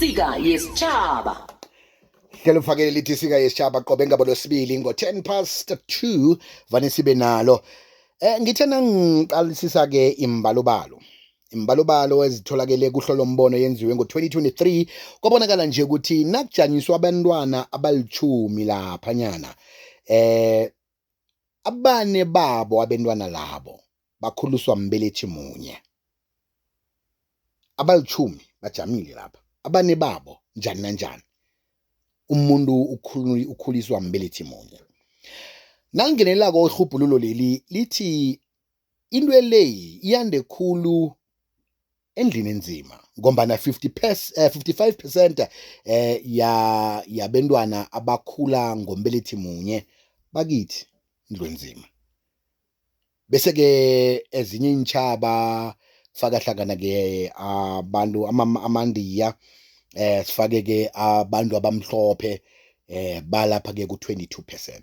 Sika yesitshaba. Hlelo ufakele lithi sika yesitshaba qobe ngabo losibili ngo-2:10 vane sibe nalo. Ngithena ngiqalisisa ke imbalobalo ezitholakele kuhlolombono yenziwe ngo-2023 kwabonakala nje ukuthi nakujanyiswa abantwana abali10 laphanyana abane babo abantwana labo bakhuliswa mbelethi munye. Abali10 bajamile lapha, abane babo njani nanjani umuntu ukhuliswa mbelethi munye. Nangingenelako ihubhululo leli lithi into le iyande khulu endlini enzima ngombana 55% yabantwana abakhula ngombelethi munye bakithi indlu enzima. Bese ke ezinye intshaba faka hlangana ke abantu amandiya sifake ke abantu abamhlophe balapha ke ku22%.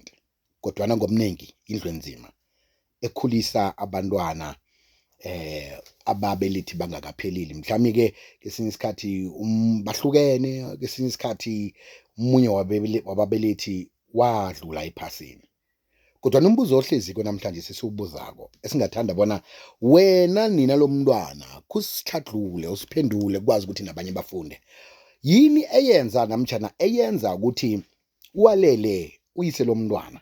Kodwa ngomningi indlu enzima ekhulisa abantwana ababelethi bangakaphelili. Mhlawumbe ke kesinye isikhathi bahlukene, kesinye isikhathi umunye wababelethi wadlula ephasini. Kodwa nombuzo ohleziko namhlanje sesiwubuzako esingathanda bona wena nina lomntwana kusihladlule usiphendule kwazi ukuthi nabanye bafunde. Yini eyenza namtjana eyenza ukuthi uwalele uyise lomntwana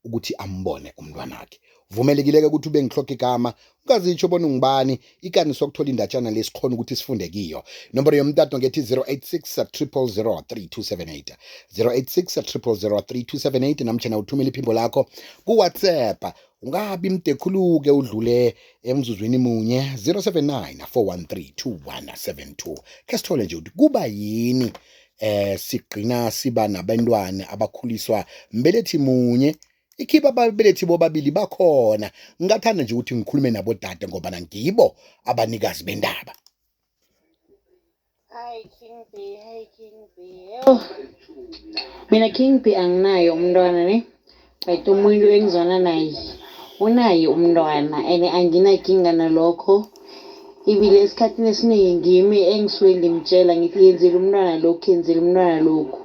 ukuthi ambone umntwanakhe? Vumelekileke ukuthi ube ngihloka igama, ungazitsho bona ungubani, ikani sokuthola indatshana lesikhona ukuthi sifunde kiyo. Inombolo yomtato ngethi 086 000 3278 086 000 3278 namtjana uthumela iphimbo lakho ku WhatsApp. Ungabi mdekhuluke udlule emzuzwini munye 079 413 2172. Ke sithole nje ukuthi kuba yini sigcina siba nabantwana abakhuliswa mbelethi munye ikhiba ababelethi bobabili bakhona. Ngingathanda nje ukuthi ngikhulume nabo dade ngoba ngibo abanikazi bendaba. Hi King B. Mina King B anginayo umntwana ne. Bayithu umuntu engizwana naye unaye umntwana ene anginakinga nalokho. Ibile esikhathini esiningi ngimi engisuke ngimtshela ngithi yenzile umntwana lokhu, yenzile umntwana lokhu.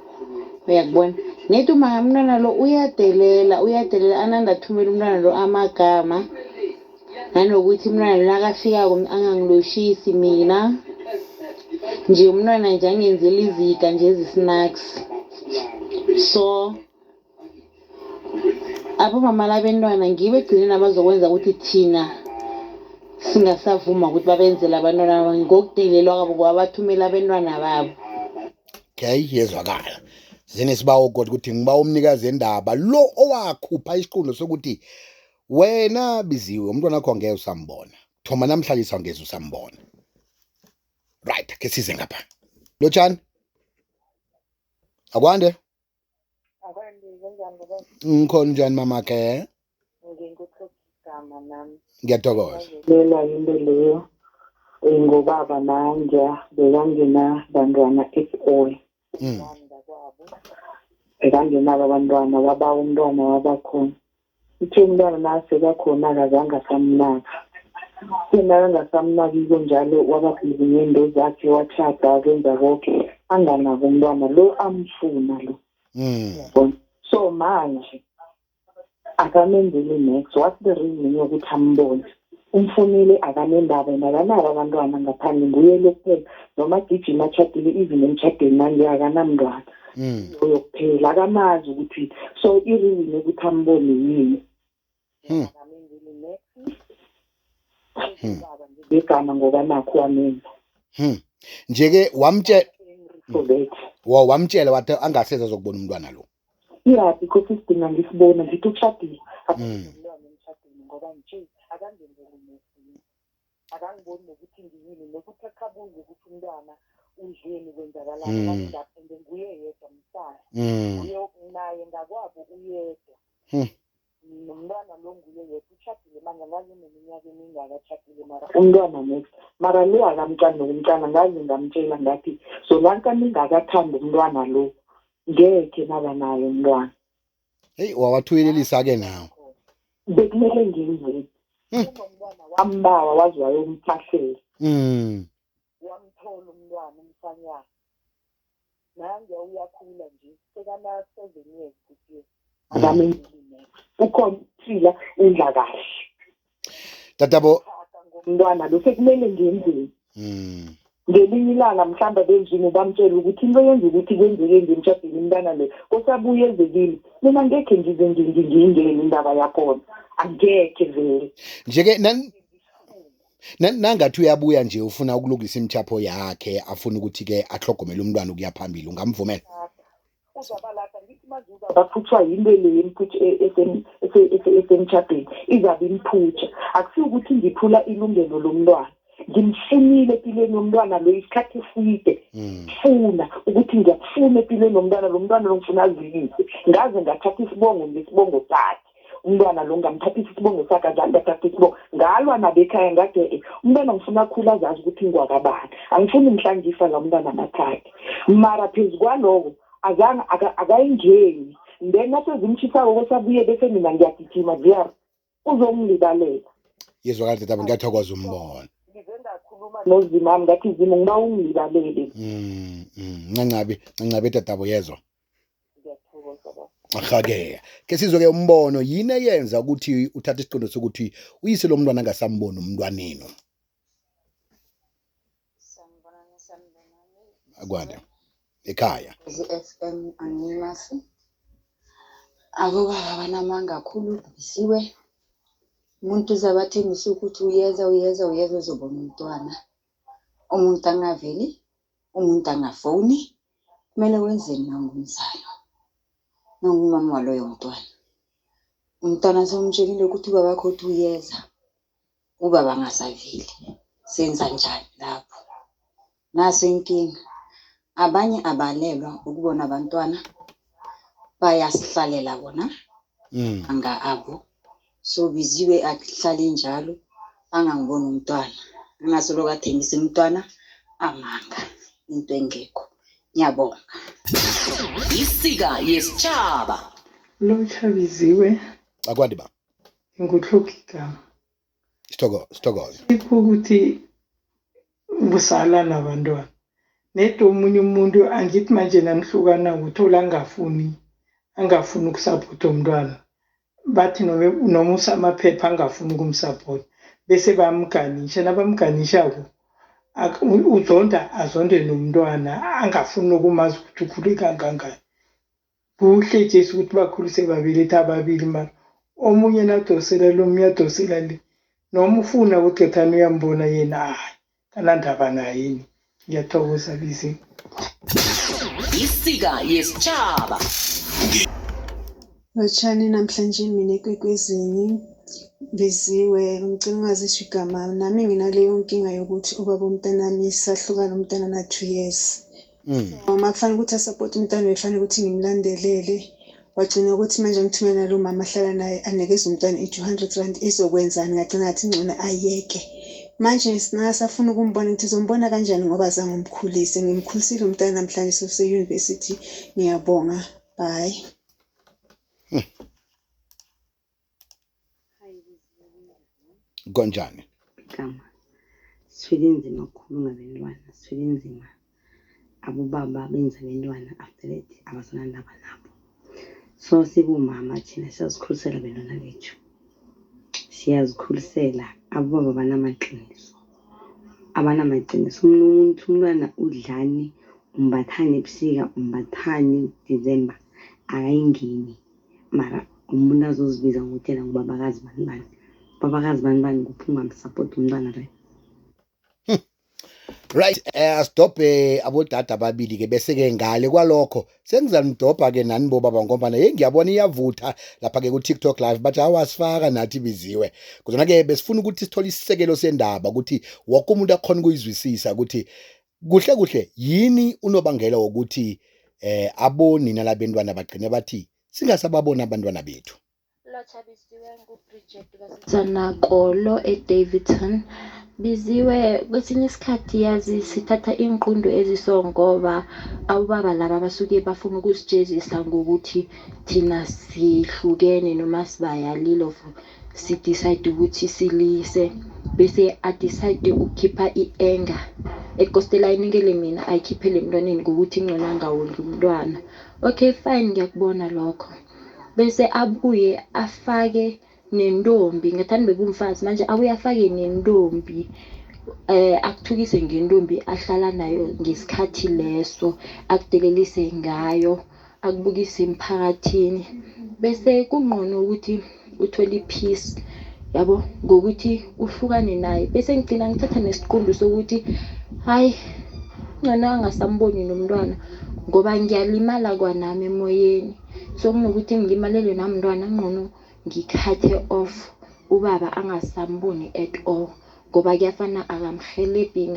Uyakubona? Nethi uma umntwana lo uyadelela anandathumela umntwana lo amagama. Nanokuthi umntwana lo nakafikako angangiloshisi mina. Nje umntwana nje angenzela iziga nje ezisnacks. So abomama labentwana ngibe egcineni abazokwenza ukuthi thina singasavuma ukuthi babenzele abantwana ngokudelelwa kwabo kwabathumela abantwana babo. Okay, yezwakala. Zine sibawo kodwa ukuthi ngiba umnikazi endaba lo owakhupha isiqundo sokuthi wena biziwe umntwana wakho ngeke usambona. Thoma namhlalisa ngeze usambona. Right, ke size ngapha. Lotshani? Akwande? Ngikhona njani mama ke? Ngingukugama nami. Ngiyathokoza. Lela into leyo ngobaba manje bekangena bantwana at all. Bekangenabo abantwana baba umntwana wabakhona. Ithe umntwana nasekakhona akazange asamnaka. Yena angasamnakiko njalo wababhizi ngento zakhe watshada akenza konke anganako umntwana lo amfuna lo. So manje akamenzeli next. What's the reason yokuthi ambone? Umfunile akanendaba nakanabo abantwana ngaphandle nguye lokuphela noma gijima atshadile even emtshadweni manje akanamntwana. Uyokuphela akamazi ukuthi so i-reason yokuthi ambone yini. Akamenzeli next. Ngegama ngoba nakho wamenza. Njeke wamtshela wathi angaseza zokubona umntwana lo. Yeah, because isidinga ngisibona ngithi utshadile. Umntwana emtshadweni ngoba nje akangenzeli nesinye. Akangiboni nokuthi ngiyini nokuthi akabuze ukuthi umntwana udleni kwenzakalani ngaphinde nguye yedwa msana. Nguye naye ngakwabo uyedwa. Nomntwana lo nguye yedwa utshadile manje ngazi neminyaka emingaka atshadile mara umntwana next. Mara lo akamcani nokumcana ngazi ngamtshela ngathi so lanka ningakathanda umntwana lo ngeke naba naye umntwana. Hey, wawathuyelelisa ke nawe. Bekumele ngiyenze. Umntwana wambawa wazi wayomphahlela. Wamthola umntwana umfanyana. nange uyakhula nje sekana 7 years kuye akamenzile ukhona uphila udla kahle tatabo ngomntwana lo sekumele ngenzeni ngelinye ilanga mhlamba benjini bamtshela ukuthi into yenza ukuthi kwenzeke ngemtshadweni umntana le kosabuye ezekile mina ngekhe ngize ngingingene indaba yakhona angekhe vele njeke nangathi uyabuya nje ufuna ukulungisa imchapho yakhe afuna ukuthi ke ahlogomele umntwana ukuya phambili ungamvumela uzabalaka ngithi mazuza baphutshwa yinto le yemphuthu esemtshadweni izabe imphutsha akusiyo ukuthi ngiphula ilungelo lomntwana ngimfunile empilweni yomntwana lo isikhathi eside funa ukuthi ngiyakufuna empilweni yomntwana lo mntwana lo ngifuna azilise ngaze ngathatha isibongo ngesibongo sakhe umntwana lo ngamthathisa isibongo sakhe njalo ngathatha isibongo ngalwa nabekhaya ngathi umntwana ngifuna akhula azazi ukuthi ngwakabani angifuni mhlangifa la mntwana amathakhe mara phezu kwaloko azange akayingeni then nasezimshisa kosabuye bese mina ngiyagijima ziyar uzongilibalela yezwakala tatabo ngiyathokoza umbona ngakhuluma nozimami ngathi zimo ngiba ungilibalele ncancabe tatabo yezwa Akhakeya ke sizwe umbono yini eyenza ukuthi uthathe isiqondo sokuthi uyise lo mntwana angasamboni umntwaneni akwande ekhaya FM angimasi akuba abanamanga kakhulu bisiwe umuntu uzabathembisa ukuthi uyeza uzobona umntwana umuntu angaveli umuntu angafoni kumele wenzeni ngomzalo nangumama waloyo umntwana somtshelile ukuthi ubaba wakho uthi uyeza ubaba ngasaveli senza njani lapho naso inkinga abanye abalelwa ukubona abantwana bayasihlalela bona anga abo so biziwe akuhlale njalo angangibona umntwana angasolo kathembisa umntwana amanga into engekho ngiyabonga Isika yesitshaba lo chabiziwe akwande ba nguthlokika sithokoze ukuthi busala nabantwana nedo omunye umuntu angithi manje namhlukana ukuthola angafuni ukusapota umntwana bathi noma usamaphepha angafuni ukumsupport bese bamganisha nabamganishako azonde nomntwana angafuni ukumazi ukuthi ukhule kangangani kuhle nje ukuthi bakhulise babili ababili mara omunye nadosela lo myadosela le noma ufuna ukuthi thana uyambona yena hayi kanandaba naye yini ngiyathokoza bizi Isika yesitshaba Lotshani namhlanje mina ekwekwezini biziwe ngicela ungazisho igama nami nginaleyo nkinga yokuthi ubaba umntanami sahlukana umntana na 2 years uma kufanele ukuthi asupport umntana befanele ukuthi ngimlandelele wagcina ukuthi manje ngithumela lo mama ahlala naye anikeza umntwana i200 izokwenzani ngagcina ngathi ngcona ayeke manje sinasafuna ukumbona ukuthi uzombona kanjani ngoba zange umkhulise ngimkhulisile umntana namhlanje sose university ngiyabonga bye konjani igama sifike nzima ukukhuluma bentwana sifike nzima abobaba benza bentwana after that abasanandaba nabo so sibumama thina siyazikhulisela bentwana bethu siyazikhulisela abobaba abanamaqiniso umntwana udlani umbathane ebusika umbathane December akayingeni mara umuntu azozibiza ngokuthi yena ngubabakazi bani babakazi bani kuphuma msupport umntwana lo right stophe abodada ababili ke bese ke ngale kwalokho sengizanidobha ke nani bo baba ngombana ngiyabona iyavutha lapha ke ku TikTok live bathi awasifaka nathi biziwe kuzona ke besifuna ukuthi sithole isisekelo sendaba ukuthi wonke umuntu akhona ukuyizwisisa ukuthi kuhle yini unobangela wokuthi abonina labantwana bagcine bathi singasababona abantwana bethu Lothabisiwe nguBridget Sanakolo eDavidson biziwe kwesinye isikhathi yazi sithatha inqundo ezisongoba awubaba laba basuke bafuna ukusijezisa ngokuthi thina sihlukene noma sibayalilo sidecide ukuthi silise bese adecide ukukhipha i-anger ekostela inikele mina ayikhiphele emntwaneni ngokuthi ingcono angawondli umntwana. Okay fine, ngiyakubona lokho. Bese abuye afake nentombi, ngathani bekumfazi manje abuye afake nentombi akuthukise ngentombi ahlala nayo ngesikhathi leso, akudelelise ngayo, akubukise emphakathini. Bese kungcono ukuthi uthole ipeace yabo ngokuthi uhlukane naye. Bese ngigcina ngithatha nesiqundu sokuthi hayi ngcono angasamboni nomntwana ngoba ngiyalimala kwanami emoyeni. So kunokuthi ngilimalele namntwana ngcono ngikhathe off ubaba angasamboni at all ngoba kuyafana akamhelebhi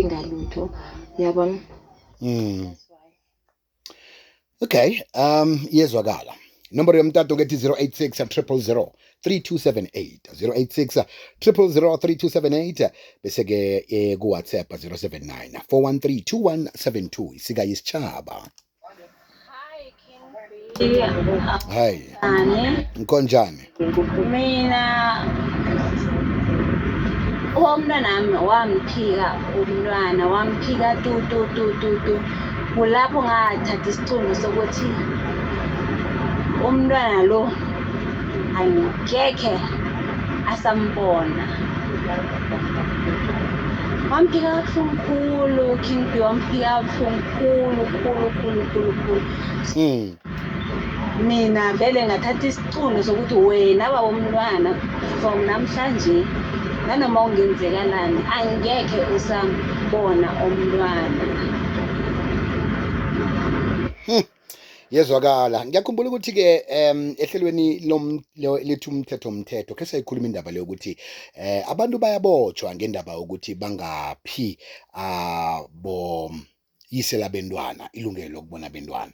ngalutho, yabona. Okay, yezwakala. Nombolo yomtato ngethi 086 000 3278 086 000 bese ke ku WhatsApp 079 413 2172 isika yisichaba. Hi. Nkonjani? Mina umntwanami wamphika tu. Kulapho ngathatha isicundo sokuthi umntwana lo angekhe asambona. Wamphika kabuhlungu King B, wamphika kabuhlungu khulu. Mina vele ngathatha isicundo sokuthi wena baba umntwana from namhlanje nanoma ungenzekalani angekhe usambona umntwana. Yezwakala. Ngiyakhumbula ukuthi ke ehlelweni lethu umthetho ke sayikhuluma indaba leyo ukuthi abantu bayabotshwa ngendaba ukuthi bangaphi abo yisela bentwana ilungelo lokubona bentwana.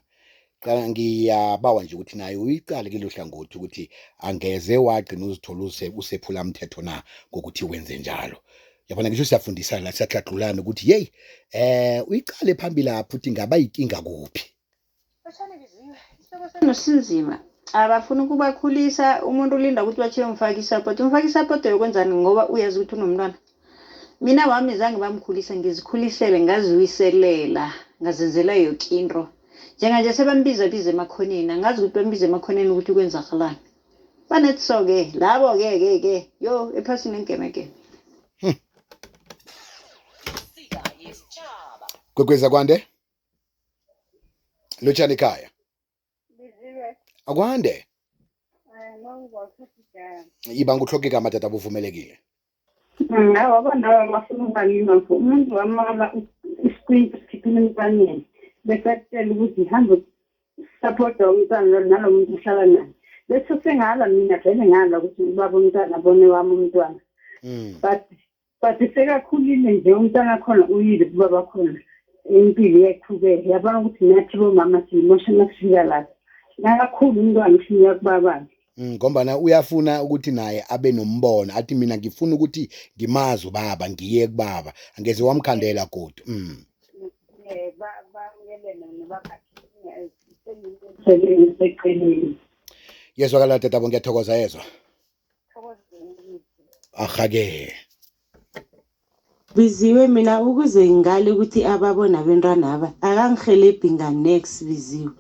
Ngiyabawa nje ukuthi nayo uyicale ke lohlangothi ukuthi angeze wagcina uzithola usephula umthetho na ngokuthi wenze njalo. Yabona ngisho siyafundisa la siyaxaxulana ukuthi hey uyicale phambili lapho ukuthi ngaba inkinga kuphi. Nosinzima abafuna ukubakhulisa, umuntu ulinda ukuthi bachiye umfaki support. Umfaki support yokwenzani ngoba uyazi ukuthi unomntwana. Mina wami zange bamkhulisa, ngizikhulisele, ngaziwiselela, ngazenzela yonke into. Njenganje sebambiza emakhoneni, angazi ukuthi bambiza emakhoneni ukuthi kwenzakalani. Banethi so ke labo ke yo ephasini ngekemeke. Kwekweza kwande? Lotshani ekhaya. Akwande. Ibanga uhlokeka amatata abuvumelekile. Hawa abantu bafuna ubalima umuntu wamala isikwini sikhipha emntwaneni bese atshela ukuthi hamba support umntwana nalomuntu uhlala naye. Bese sengala mina vele ngala ukuthi ubaba umntwana abone wami umntwana. But sekakhulile nje umntwana khona uyile kubaba khona. Impilo yakhubeka yabona ukuthi nathi bomama simoshana kufika lapha. Nakakhulu umntwana ufika kubaba. Ngombana uyafuna ukuthi naye abe nombono athi mina ngifuna ukuthi ngimazi ubaba ngiye kubaba angeze wamkhandela kodwa. Yezwakala tata bonke ngiyathokoza yezwa. Ahake. Biziwe mina ukuze ngale ukuthi ababona abantwana aba akangihelebhi nganext Biziwe.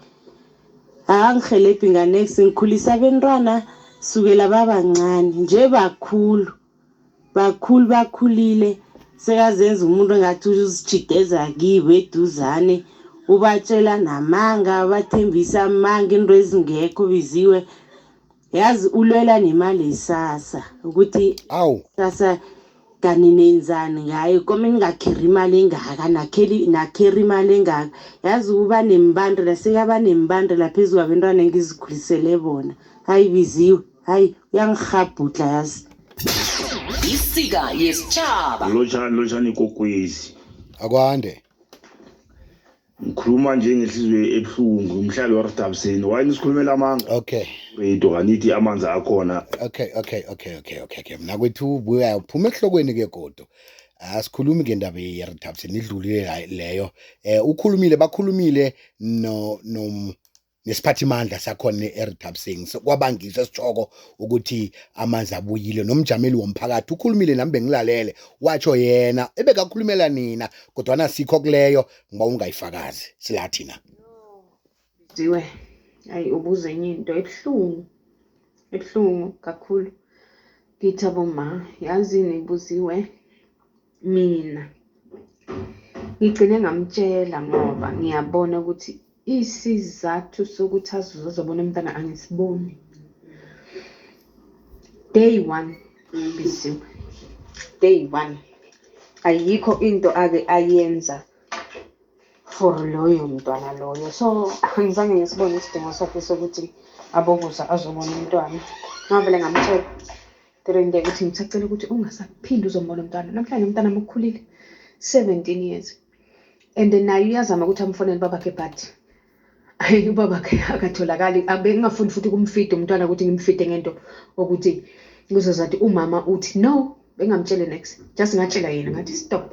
Angihelebhi nganext ngikhulisa abantwana sukela babancane nje bakhulile sekazenza umuntu ngathi uzijideza kibo eduzane ubatshela namanga bathembisa amanga into ezingekho Biziwe. Yazi ulwela nemali isasa ukuthi sasa kani nenzani ngayo koma ningakheri imali engaka nakheri imali engaka. Yazi uba nembandela sekaba nembandela phezulu abantwana engizikhulisele bona. Hayi Biziwe, hayi uyangirhabhudla yazi. Isika yesichaba. Lotshani kokwezi. Akwande. Ngikhuluma nje ngehlizwe ebuhlungu umhlali waRidabseni wayini sikhulumela amanga. Okay. Wethu kanithi amanzi akhona. Okay. Mina kwethu buya uphuma ehlokweni ke kodwa. Asikhulumi ngendaba yeRidabseni idlulile leyo. Ukhulumile bakhulumile nesiphathimandla sakhona eRithabsing kwabangisa sitshoko ukuthi amanzi abuyile nomjameli womphakathi ukhulumile nami bengilalele watsho yena ebekakhulumela nina kodwa nasikho kuleyo ngiba ungayifakazi silathina Ziwe hayi ubuze enye into ebuhlungu kakhulu kithi aboma yazi nibuziwe mina ngigcine ngamtshela ngoba ngiyabona ukuthi isizathu sokuthi azozobona umntana angisiboni day 1 bisiwe day 1 ayikho into ake ayenza for loyo mntwana loyo so angizange ngisibone isidingo sakhe sokuthi abokuza azobona umntwana ngavele ngamtshela Terende ukuthi ngicela ukuthi ungasaphindi uzombona umntwana namhlanje umntwana omkhulile 17 years and naye uyazama ukuthi amfonele babakhe but hayi ubabakhe akatholakali abengingafuni futhi kumfida umntwana ukuthi ngimfide ngento ukuthi kuzozathi umama uthi no bengamtshele next just ngatshela yena ngathi stop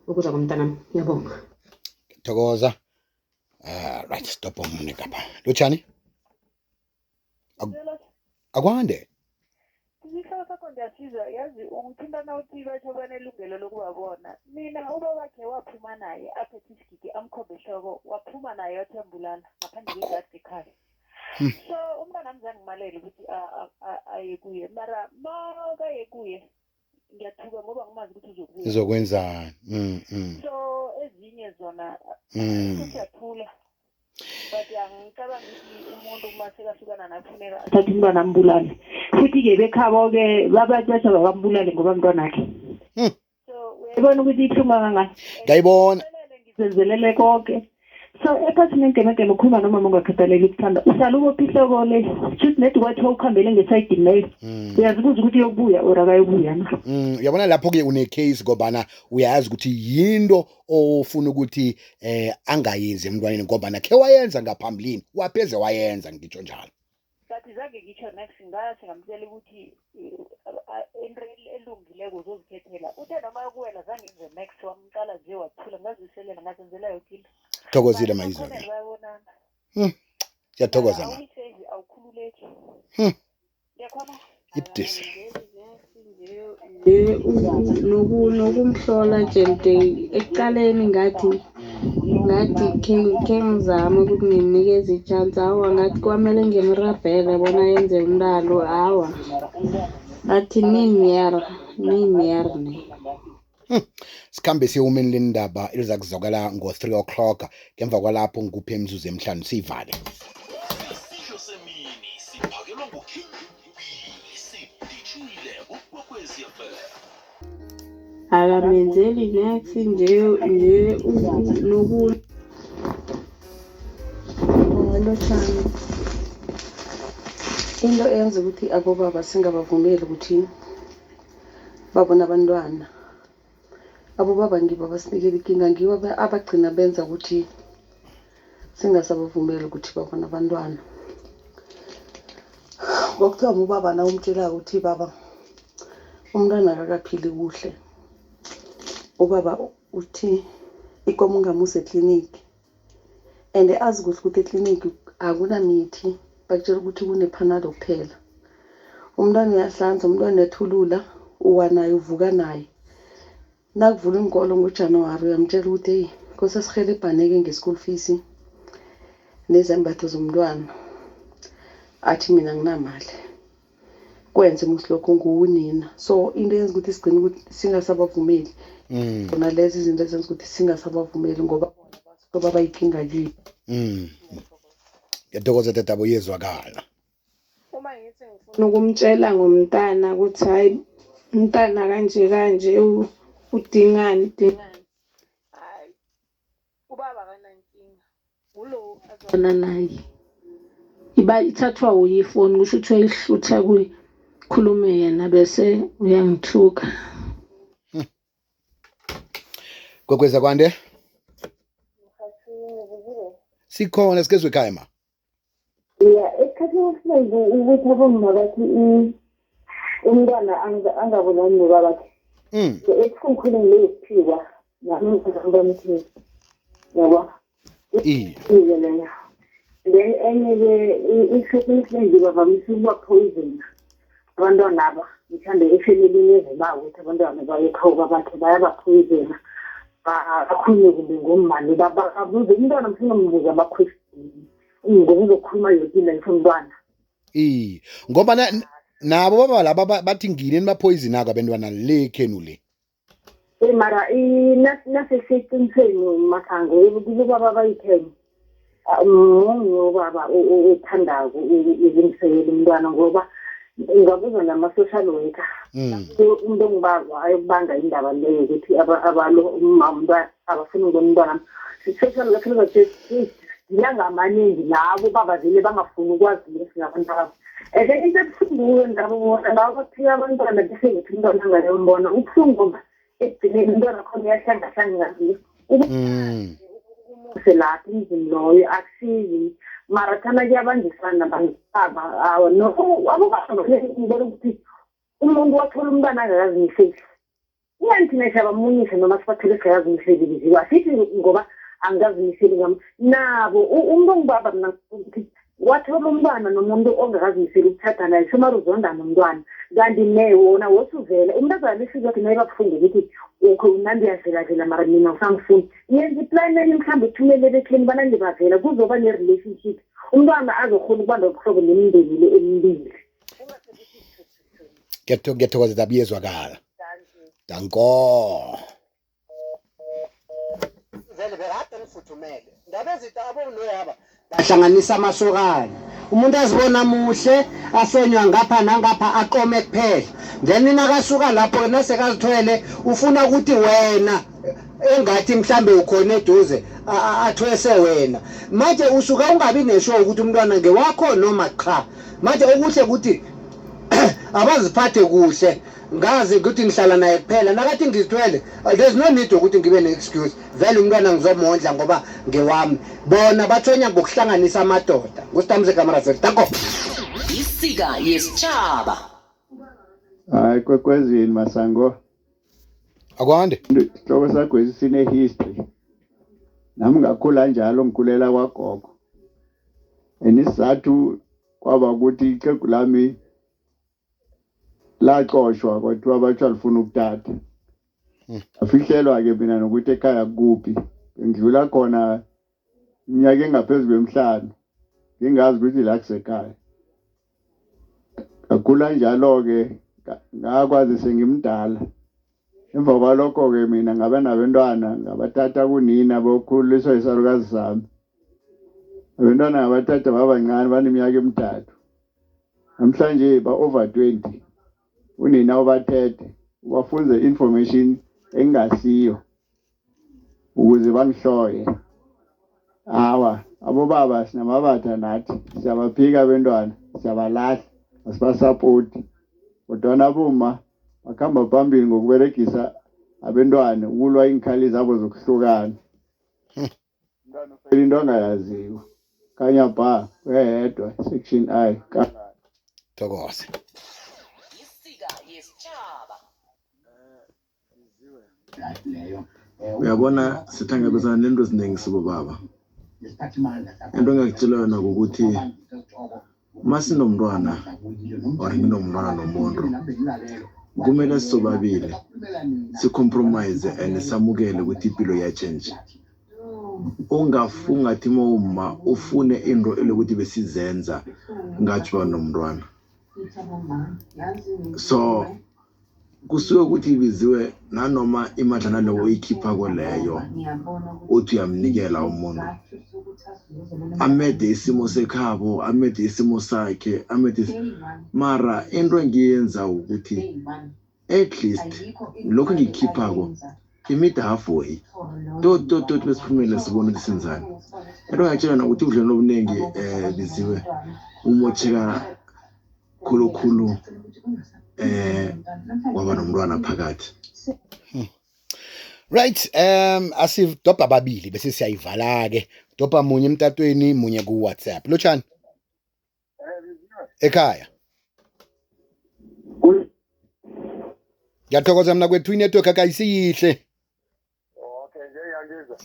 ukuza komntana ngiyabonga thokoza right stop umune kapha lotshani akwande Isihloko sakho ndiyasizwa yazi ungithintana uthi batho banelungelo lokubabona mina ubabakhe waphuma naye aphethe isigidi amkhombe ehloko waphuma naye wathembulana ngaphandle kwegadi ekhaya so umntwana mzange ngimalele ukuthi aye kuye mara makaye kuye ngiyathuka ngoba ngimazi ukuthi uzokubuya uzokwenzani so ezinye zona siyathula but angicabanga ukuthi umuntu uma sekahlukana nafuneka athathe umntwana ambulale futhi-ke bekhabo-ke babatshatha babambulale ngoba mntwanakhe so uyayibona ukuthi ihluma kangani ngayibona ngizenzelele konke so ekhathini engemegeme ukhuluma nomama ongakhathaleli ukuthanda uhlala ubopha ihloko le shuthi nedi kwathiwa ukhambele ngesayidini leyo uyazibuza ukuthi uyokubuya or akayobuya na uyabona lapho-ke une-case ngobana uyazi ukuthi yinto ofuna ukuthi angayenzi emntwaneni ngobana khe wayenza ngaphambilini wapheze wayenza ngitsho njalo but zange ngitsho next ngase ngamtshela ukuthi into elungileko uzozikhethela uthe noma kuwela zange ngenze next wamqala nje wathula ngaziselela ngazenzela yoke into thokozile mayizolo siyathokoza ma awukhululeki yakhona ibudisi nokumhlola Day ekuqaleni ngathi khe ngizama ukuthi ngimnikeze ichance hawa ngathi kwamele ngimrabhele bona yenze umntalo hawa ngathi nimyar ne sikhambe siyewumeni lendaba eliza kuzokala ngo-3 o'clock ngemva kwalapho ngikuphe imizuzu emihlanu siyivale isihlo semini siphakelwa nguking sidishile ukwekwezi FM akamenzeli next nje lotshani into eyenza ukuthi abobaba singabavumeli ukuthi babona abantwana abobaba ngibo abasinikela ikinga ngibo abagcina benza ukuthi singasabavumeli ukuthi babona abantwana ngokuthiwa ubaba na umtshela ukuthi baba umntwana akakaphili kuhle ubaba uthi ikomo ungamuse ekliniki and azi ukuthi ekliniki akunamithi bakutshela ukuthi kunepanado kuphela umntwana uyahlanza umntwana uyathulula uwanayo uvuka naye nakuvula inkolo ngoJanuwari uyamtshela ukuthi hey kose sihelebhaneke nge-school fees nezembatho zomntwana athi mina nginamali kwenze musilokho nguwunina so into yenza ukuthi sigcine ukuthi singasabavumeli bona lezi izinto ezenza ukuthi singasabavumeli ngoba bona bayinkinga kibo ngiyathokoza tatabo yezwakala uma ngithi ngifuna ukumtshela ngomntana ukuthi hayi umntana kanje udingani hayi ubaba kanankinga ulo azona naye ithathwa uyifoni kusho ukuthi uyayihlutha khulume yena bese uyangithuka kwekweza kwande sikhona sikezwe ekhaya ma esikhathini esiningi ukuthi abomma bathi umntwana angabonani nobabakhe esikhulukhulu ngileyokuphikwa nami ngizambamthini yabo leyo then enye-ke i-second bavamise ukuba poison abantwana aba mhlawumbe efemelini eziba ukuthi abantwana bayekhoba abantu bayabaphoyizena bakhulume kumbe ngommani babuze umntwana mfuna mbuza ama-question ngoba uzokhuluma yoke into umntwana ngoba nabo baba laba bathi ngine nibaphoyizini ako abantwana le khenu le mara nasesiqiniseni masango kubaba bayitheni munye ubaba othandako izimsekela umntwana ngoba ngabuza nama-social worker umuntu ongibaba ayokubanga indaba leyo ukuthi umntwana abafuni ukubona umntwana social worker zathi ngiyangamaningi labo babazile bangafuni ukwazi lesingabantu abo and into ebuhlungu ndabo bathiya abantwana bese ngithi umntwana angayombona ubuhlungu ngoba ekugcineni umntwana khona uyahlangahlangazile selapha emzini loyo akusizi mara thana kuyabanjisana bangaba abobangibona ukuthi umuntu wathola umntwana angakazimiseli inganithina siyabamunyisa noma sibathole singakazimiseli biziwe asithi ngoba angikazimiseli nabo umuntu ongibaba mna ukuthi wathola umntwana nomuntu ongakazimiseli ukuthatha naye somari uzonda nomntwana kanti wona wosuvela umntazana isizothi naye bakufunde ukuthi unandi yavelavela mara mina usangifuni yenza iplaneni mhlawumbe uthumele bekheni banandi bavela kuzoba ne-relationship umntwana azokhona ukuba nobuhlobo nemindeni le emibili ngiyathokozela biyezwakala danko vele bekade nifuthumele ndaba ezitabo noyaba bahlanganisa amasokana umuntu azibona muhle asonywa ngapha nangapha aqome kuphela then nakasuka lapho nasekazithwele ufuna ukuthi wena engathi mhlambe ukhona eduze athwese wena manje usuka ungabi nesho ukuthi umntwana ngewakho noma cha manje okuhle ukuthi abaziphathe kuhle ngazi ukuthi ngihlala naye kuphela nakathi ngizithwele there's no need ukuthi ngibe ne-excuse vele umntwana ngizomondla ngoba ngewami bona bathonya ngokuhlanganisa amadoda ngustamze kamaraseli tako isika yesitshaba hayi kwekwezini masango akwande isihloko sakho sine-history nami ngakhula njalo ngikhulela kwagogo and isizathu kwaba ukuthi ixhegu lami laxoshwa kwathiwa batsho alifuna ukuthatha afihlelwa-ke mina nokuthi ekhaya kuphi ngidlula khona iminyaka engaphezu kwemihlanu ngingazi ukuthi la kusekhaya ngakhula njalo-ke ngakwazi sengimdala emva kwalokho-ke mina ngabe nabentwana ngabathatha kunina bokhuliswa isalukazi sami abentwana ngabathatha babancane baneminyaka emithathu namhlanje ba-over 20 unina ubathethe ubafunze information engasiyo ukuze bangihloye hawa abobaba sinamabatha nathi siyabaphika abentwana siyabalahla asibasapoti kodwana aboma bakhamba phambili ngokuberegisa abentwana ukulwa iinkhali zabo zokuhlukana umntwana ufela into angayaziyo kanya ba uyedwa section I thokoze uyabona sihlangabezana nento eziningi sibobaba into engakutshela yona ukuthi masinomntwana or nginomntwana nomuntu kumele sisobabili sicompromise and samukele ukuthi impilo iyatshentsha ungafungathi uma ufune into elokuthi besizenza ngathi ba nomntwana so kusuke ukuthi ibiziwe nanoma imadlana leyo ikhipha koleyo uthi uyamnikela umuntu amede isimo sekhabo amede isimo sakhe amede mara into engiyenza ukuthi at least lokho ngikhiphako imida halfway tot besiphumele sibona ukuthi senzani into ngiyatshela ukuthi udlelo obuningi biziwe umocheka khulukhulu waba nomntwana phakathi right asidobha ababili bese siyayivala ke dobha munye emtatweni munye ku WhatsApp lochani ekhaya ngiyathokoza mina kwethu inetwork akayisiyihle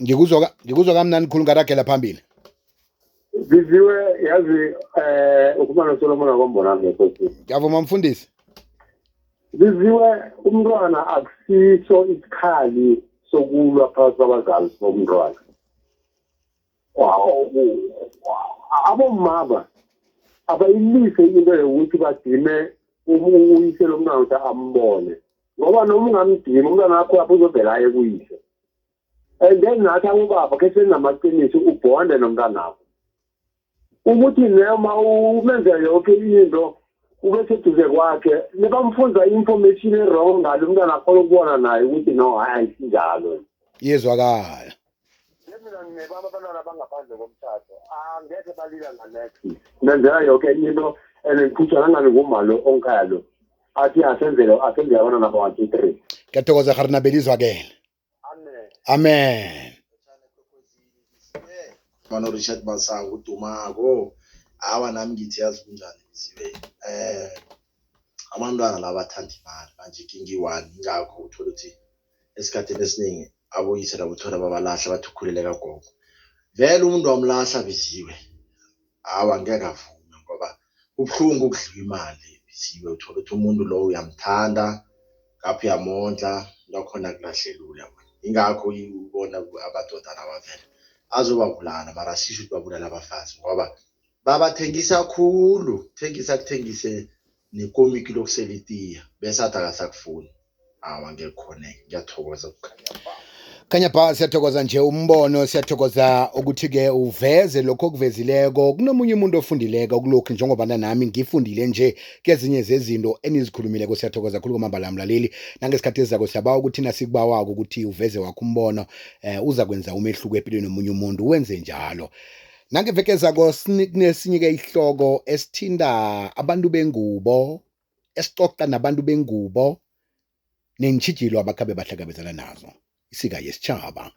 ngikuzwa kamnandi khulu ngaragela phambili Biziwe yazi ukhuluma Solomon akombona ngekhosi. Ngiyavuma mfundisi. Biziwe umntwana akusiso isikhali sokulwa phakathi kwabazali bomntwana. Abomama abayilise into yokuthi bagcine uyise lo mntwana ukuthi ambone. Ngoba noma ungamdima umntwana wakho lapho uzovela aye kuyise. And then nathi abobaba ke senamaqiniso ubhonde nomntwana wakho. Ukuthi noma umenze yonke into ube seduze kwakhe nebamfunza information wrong ngalo umntwana akho ukubona naye ukuthi no ayisinjalo. Yezwakala. Mina nginebaba abantwana abangaphandle komthatho angeke balila nganext. Nenzela yonke into enengikhutshana ngani ngumalo onkhaya lo. Athi asenzele abantwana aba 1 2 3. Ngiyathokoza Harina belizwakele. Amen. Mano Richard Masango uDumako awa nami ngithi yazi kunjani Biziwe abantwana labathanda imali manje kingi1 ingakho uthola ukuthi esikhathini esiningi aboyise labuthola babalahla bathukhuleleka gogo vele umuntu wamlahla Biziwe awa ngeke avume ngoba ubhlungu ukudliwa imali Biziwe uthola ukuthi umuntu lo uyamthanda ngapha uyamondla lakhona kulahlelula yabona ingakho ubona abadoda nabavele azobabulala mara sisho ukuthi babulala abafazi ngoba babathengisa kakhulu kuthengise nekomiki lokuselitiya bese athi akasakufuni awa ngekhona ngiyathokoza ukukhanya Khanya ba siyathokoza nje umbono siyathokoza ukuthi ke uveze lokho okuvezileko kunomunye umuntu ofundileka kulokho njengoba nami ngifundile nje kezinye zezinto enizikhulumileko siyathokoza khulu kwamambala mlaleli nangesikhathi ezako siyaba ukuthi nasikubawako ukuthi uveze wakho umbono uza kwenza umehluko empilweni nomunye umuntu wenze njalo nangevekeza ko sinesinye ke ihloko esithinda abantu bengubo esicoqa nabantu bengubo nenchijilo abakhabe bahlangabezana nazo isika yesitshaba.